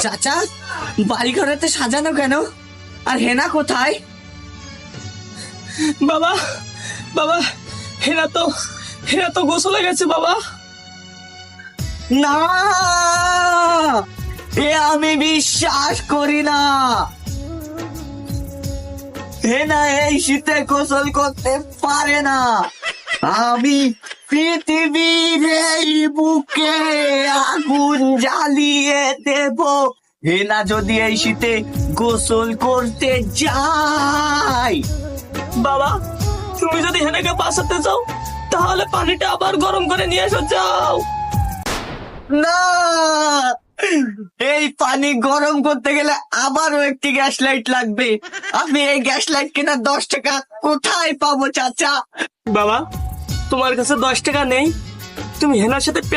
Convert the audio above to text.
চাচা, বাড়ি ঘরেতে সাজানো কেন? আর হেনা কোথায়? বাবা বাবা, হেনা তো গোসলে গেছে বাবা। না, এ আমি বিশ্বাস করি না। হেনা এই শীতে গোসল করতে পারে না। আমি পৃথিবীর এই বুকে আগুন জ্বালিয়ে দেব হেনা যদি এই শীতে গোসল করতে যায়। বাবা, তুমি যদি হেনাকে বাঁচাতে চাও তাহলে পানিটা আবার গরম করে নিয়ে এসো, যাও। না, এই পানি গরম করতে গেলে আবারও একটি গ্যাস লাইট লাগবে। আমি এই গ্যাস লাইট কেনার 10 টাকা কোথায় পাবো চাচা? বাবা, তোমার কাছে 10 টাকা নেই? তুমি হেনার সাথে